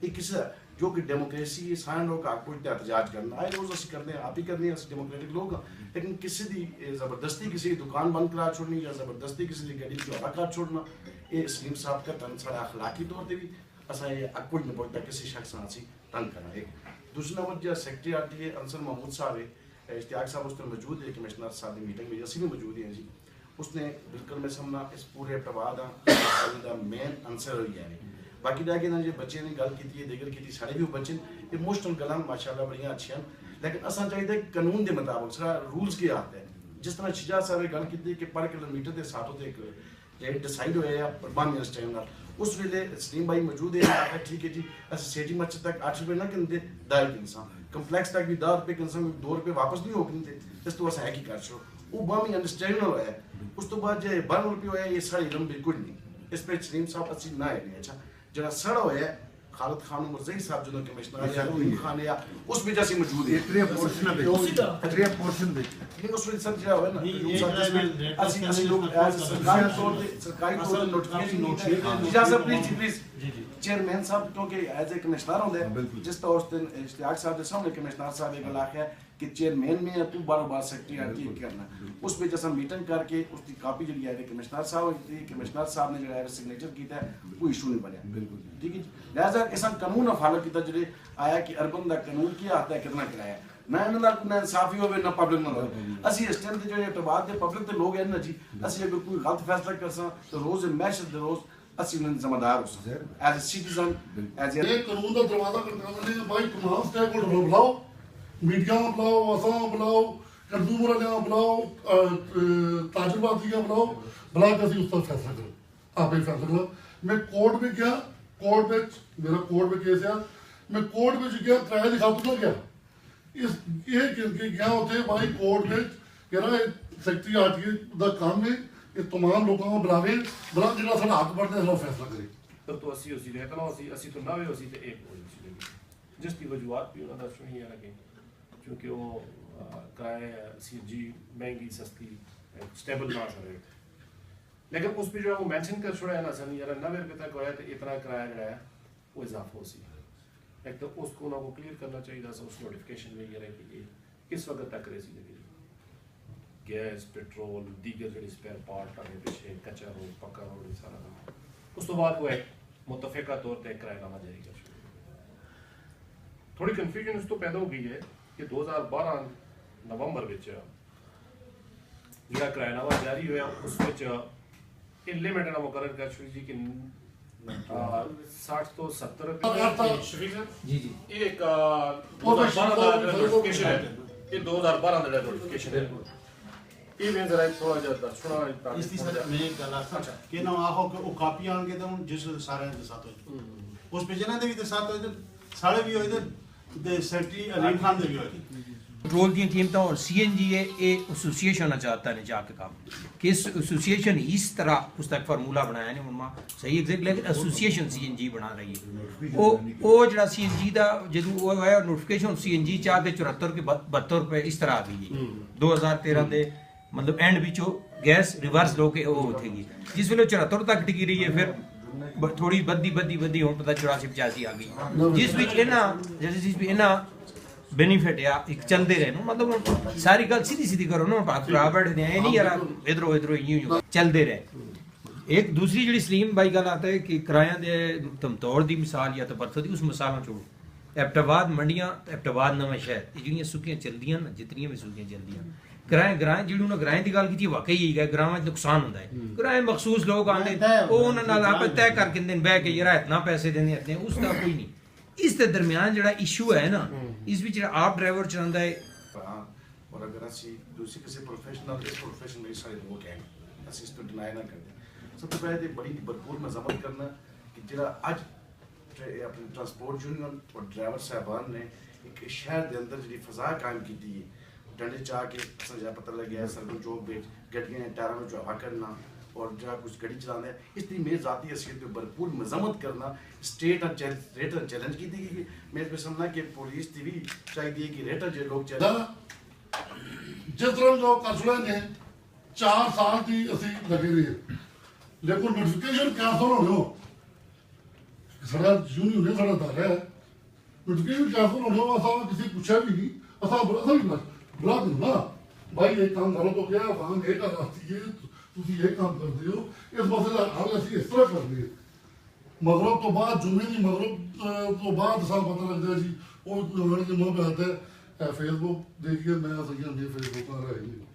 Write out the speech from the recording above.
ਇਹ ਕਿਸੇ ਜੋ कि डेमोक्रेसी सारे लोग आपको एहतजाज करना आए रोज असं करते हैं आप ही करने हैं डेमोक्रेटिक लोग लेकिन किसी की जबरदस्ती किसी दुकान बंद करा छोड़नी या जबरदस्ती किसी की गड्डी चौड़ा कर छोड़ना ये सलीम साहब का तन सारा अखलाकी तौर पर भी असा ये अकुल नहीं बोलता किसी शख्स से तंग करना एक दूसरा नंबर जो सेक्रेटरी आती है अंसर महमूद साहब है इश्तियाक साहब उस दिन मौजूद है कमिश्नर साहब की मीटिंग में असी भी मौजूद हैं जी उसने बिल्कुल मैं समझना इस पूरे प्रवाद का मेन आंसर हो गया है बाकी रह गए जो बच्चे ने गल की दिगर की साढ़े भी बच्चे इमोशनल गल्लां माशाअल्लाह बड़ियां अच्छियां लेकिन असा चाहिए कानून के मुताबिक सारा रूल्स की आदत है जिस तरह शिजा साहब ने गल की कि पर किलोमीटर के हिसाब से एक डिसाइड होया या प्रबंध इस टाइम उस वेले सलीम भाई मौजूद है ठीक है जी असं सेठी मस्जिद तक 8 रुपये ना गिनते 10 इंसान कंपलैक्स तक भी 10 रुपये इंसान 2 रुपये वापस नहीं हो गिनते इस तो अस है की कर छो वो बामी अंडरस्टैंडिंग होया उस तो बाद जो 12 रुपये होया ये साढ़े इलम बिल्कुल नहीं इस पर सलीम साहब अच्छी ना है अच्छा जरा सड़ा होया खालिद खान मुर्ज़ई साहब जो कमिश्नर या रहीम खान या उस वजह से मौजूद है इतने पोर्शन दे नहीं उस वजह से जो है ना असली लोग सरकारी तौर पे नोटिफिकेशन इजाजत प्लीज चेयरमैन साहब क्योंकि एज ए कमिश्नर होंगे जिस तरह उस दिन इश्तियाक साहब के सामने कमिश्नर साहब एक गल आखिया कि चेयरमैन में तू बार सेक्रेटरी आती करना उस पे जैसा मीटिंग करके उसकी कापी जी है कमिश्नर साहब ने जो सिग्नेचर किया कोई इशू नहीं बनया ठीक है लिहाजा इस कानून फॉलो किया जो आया कि अर्बन का कानून की आता है कितना किराया ना इन्होंने ना इंसाफी हो ना पब्लिक ना असं इस टाइम जो एतबार के पब्लिक के लोग हैं ना जी असं अगर कोई गलत फैसला कर सक तो रोज मैशर दे रोज असं जिम्मेदार हो सकते as a citizen as a कानून का दरवाजा खटखटाने भाई तमाम स्टेक होल्डर बुलाओ मीडिया बुलाओ असा बुलाओ कंज्यूमर वाले बुलाओ ताजरबाजियाँ बुलाओ बुला के उस पर फैसला करो आप ही फैसला करो मैं कोर्ट में गया कोर्ट में मेरा कोर्ट में केस है मैं कोर्ट में गया किराया दिखा तो गया इस ये गया होते भाई कोर्ट में कह रहा सेक्रेटरी आरटीए का काम है ये तमाम लोगों को बुलावे बुला जो सा हक बढ़ते हैं फैसला करे तो असी उसी रहता ना असी तो ना उसी तो एक हो जिसकी वजूहत भी उन्होंने दस नहीं लगे क्योंकि वो किराए सीएनजी महंगी सस्ती स्टेबल ना सर लेकिन उस पर जो है वो मैंशन कर छोड़ा है ना सर यार 90 रुपये तक होया तो इतना किराया जो है वो इजाफा हो सी एक तो उसको ना वो क्लियर करना चाहिए था उस नोटिफिकेशन में ये रहे कि किस वक्त तक रेसी लगी गैस पेट्रोल दीगर जो स्पेयर पार्ट आगे पीछे कच्चा रोड पक्का रोड सारा उस तो बाद वो एक मुतफिका तौर पर किरायानामा जारी कर थोड़ी कन्फ्यूजन उस तो पैदा हो गई है कि 2012 नवंबर में जो किरायानामा जारी होया उस लिमिट ना मुकर्रर कर छोड़ी जी कि 60 तो 70 जी जी एक 2012 का नोटिफिकेशन है ये 2012 का नोटिफिकेशन है ये मैं जरा थोड़ा ज्यादा सुना इसकी सर मैं एक गल आखा कि ना आखो कि वो कापी आनगे तो जिस सारे के साथ हो उस पे जना दे भी तो साथ हो सारे भी हो इधर सेक्रेटरी अलीम खान दे भी हो पेट्रोल दी कीमतां और सीएनजी है ये एसोसिएशन होना चाहता है जाके काम कि इस एसोसिएशन इस तरह उस तक फार्मूला बनाया नहीं उनमा सही एग्जैक्ट लेकिन एसोसिएशन सीएनजी बना रही है वो जड़ा सीएनजी दा जदों वो आया नोटिफिकेशन सीएनजी चाह के 74 के 72 रुपए इस तरह आ गई है 2013 दे मतलब एंड विचो गैस रिवर्स लो के वो होगी जिस वेले 74 तक टिकी रही है फिर थोड़ी बद्दी हुण पता 84 85 आ गई जिस विच इना जिस भी इना बेनिफिट या एक चलते रहे मतलब सारी गल सीधी करो ना बराबर ने नहीं यार इधरों यूं चलते रहे एक दूसरी जी सलीम भाई गल आता है कि किराया दे तमतौर की मिसाल या तो बरसों की उस मिसाल छोड़ो एबटाबाद मंडियां एबटाबाद नवां शहर ये जिहड़ियां सुक्कियां चलदियां ना जितनियां भी सुक्कियां चलदियां किराए जिहड़ी उन्हें किराए की गल की वाकई है ग्रां में नुकसान होता है किराए मखसूस लोग आते वो उन्होंने आप तय करके बह के यार इतना पैसे देने इतने उसका कोई नहीं इस दे दरमियान जो इशू है ना इस विच आप ड्राइवर चलाता है और अगर असं दूसरे किसी प्रोफेशनल इस प्रोफेशन में सारे लोग हैं असं इसको डिनाई ना करते सबसे पहले तो बड़ी भरपूर मजम्मत करना कि जो अज अपनी ट्रांसपोर्ट यूनियन और ड्राइवर साहबान ने एक शहर के अंदर जी फजा कायम की है डंडे चाह के जो पता लग गया सरगुन चौक में गड्डियां टायरों में हवा करना और जहाँ कुछ गड्डी चलाना है इसलिए मेरी जाती हैसियत पर भरपूर मजम्मत करना स्टेट रेट चैलेंज की थी कि मेरे पे समझना कि पुलिस की भी चाहिए कि रेटर जो लोग जिस तरह जो कसले ने 4 साल की असी लगी रही है लेकिन नोटिफिकेशन कैंसल हो ਸਾਡਾ ਯੂਨੀਅਨ ਨੇ ਸਾਡਾ ਦਾਰਾ ਹੈ ਮਿਟਕੀ ਵੀ ਕੈਂਸਲ ਹੋਣਾ ਅਸਾਂ ਕਿਸੇ ਪੁੱਛਿਆ ਵੀ ਨਹੀਂ ਅਸਾਂ ਬੜਾ ਬੁਲਾ ਦਿੰਦਾ ਭਾਈ ਇਹ ਕੰਮ ਕਰੋ ਤਾਂ ਕਿਹਾ ਵਾਂ ਇਹ ਕਰ ਰਾਸਤੀ ਹੈ ਤੁਸੀਂ ਇਹ ਕੰਮ ਕਰਦੇ ਹੋ ਇਸ ਮਸਲੇ ਦਾ ਹੱਲ ਅਸੀਂ ਇਸ ਤਰ੍ਹਾਂ ਕਰਦੇ ਮਗਰਬ ਤੋਂ ਬਾਅਦ ਜੁਮੇ ਦੀ ਮਗਰਬ ਤੋਂ ਬਾਅਦ ਸਾਨੂੰ ਪਤਾ ਲੱਗਦਾ ਜੀ ਉਹ ਉਹਨਾਂ ਦੇ ਮੂੰਹ पे आता है फेसबुक देखिए मैं सही है फेसबुक आ रहा है